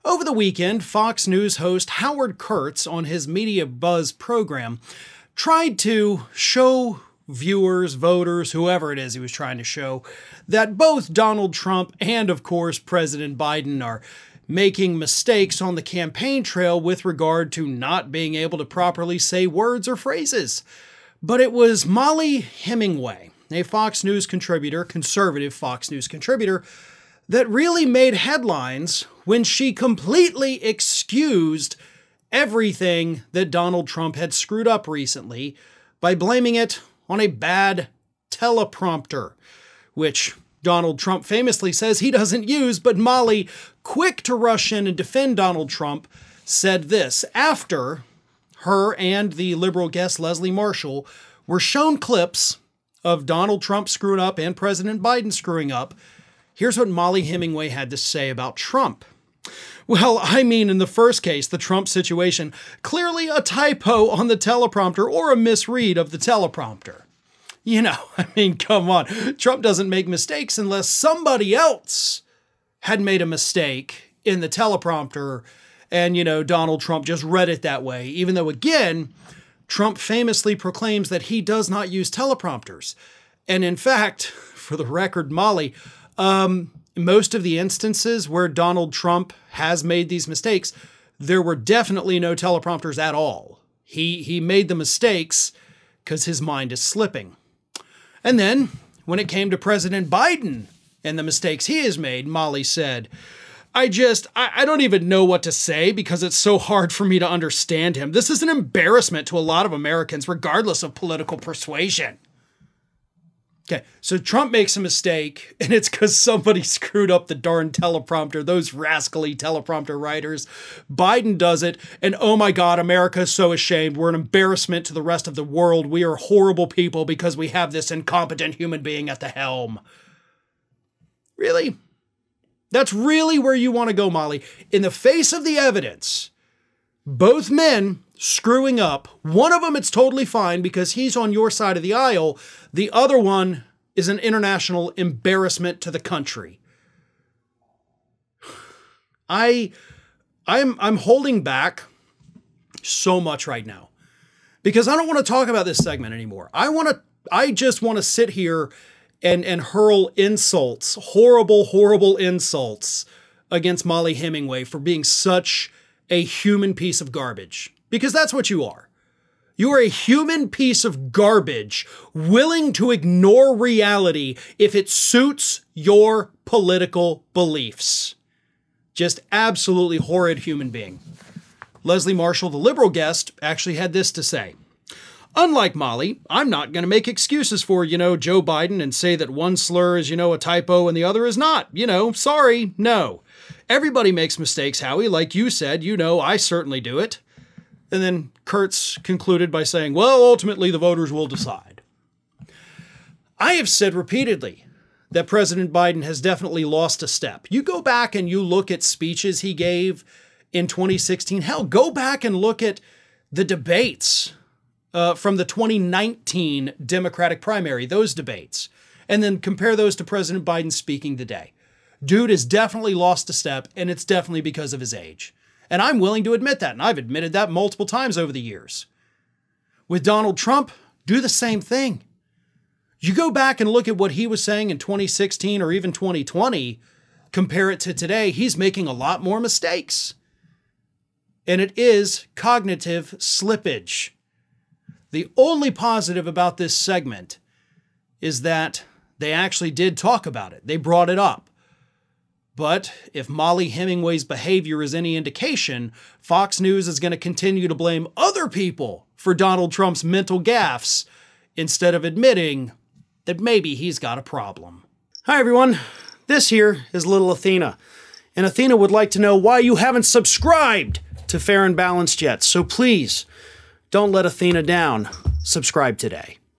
Over the weekend, Fox News host Howard Kurtz on his Media Buzz program tried to show viewers, voters, whoever it is he was trying to show, that both Donald Trump and, of course, President Biden are making mistakes on the campaign trail with regard to not being able to properly say words or phrases. But it was Molly Hemingway, a Fox News contributor, conservative Fox News contributor, that really made headlines when she completely excused everything that Donald Trump had screwed up recently by blaming it on a bad teleprompter, which Donald Trump famously says he doesn't use, but Molly, quick to rush in and defend Donald Trump, said this after her and the liberal guest Leslie Marshall were shown clips of Donald Trump screwing up and President Biden screwing up. Here's what Molly Hemingway had to say about Trump. Well, I mean, in the first case, the Trump situation, clearly a typo on the teleprompter or a misread of the teleprompter. You know, I mean, come on. Trump doesn't make mistakes unless somebody else had made a mistake in the teleprompter and, you know, Donald Trump just read it that way, even though, again, Trump famously proclaims that he does not use teleprompters. And in fact, for the record, Molly, most of the instances where Donald Trump has made these mistakes, there were definitely no teleprompters at all. He made the mistakes because his mind is slipping. And then, when it came to President Biden and the mistakes he has made, Molly said, I don't even know what to say because it's so hard for me to understand him. This is an embarrassment to a lot of Americans, regardless of political persuasion. Okay, so Trump makes a mistake, and it's because somebody screwed up the darn teleprompter, those rascally teleprompter writers. Biden does it, and oh my God, America is so ashamed. We're an embarrassment to the rest of the world. We are horrible people because we have this incompetent human being at the helm. Really? That's really where you want to go, Molly. In the face of the evidence, both men screwing up, one of them it's totally fine because he's on your side of the aisle. The other one is an international embarrassment to the country. I'm holding back so much right now because I don't want to talk about this segment anymore. I just want to sit here and hurl insults, horrible insults against Molly Hemingway for being such a human piece of garbage. Because that's what you are. You are a human piece of garbage willing to ignore reality if it suits your political beliefs. Just absolutely horrid human being. Leslie Marshall, the liberal guest, actually had this to say. Unlike Molly, I'm not going to make excuses for, Joe Biden and say that one slur is, a typo and the other is not. Sorry, no. Everybody makes mistakes, Howie. Like you said, I certainly do it. And then Kurtz concluded by saying, well, ultimately the voters will decide. I have said repeatedly that President Biden has definitely lost a step. You go back and you look at speeches he gave in 2016. Hell, go back and look at the debates from the 2019 Democratic primary, those debates, and then compare those to President Biden speaking today. Dude has definitely lost a step, and it's definitely because of his age. And I'm willing to admit that, and I've admitted that multiple times over the years. With Donald Trump, do the same thing. You go back and look at what he was saying in 2016 or even 2020, compare it to today, he's making a lot more mistakes. And it is cognitive slippage. The only positive about this segment is that they actually did talk about it. They brought it up. But if Molly Hemingway's behavior is any indication, Fox News is going to continue to blame other people for Donald Trump's mental gaffes instead of admitting that maybe he's got a problem. Hi, everyone. This here is little Athena. And Athena would like to know why you haven't subscribed to Fair and Balanced yet. So please, don't let Athena down. Subscribe today.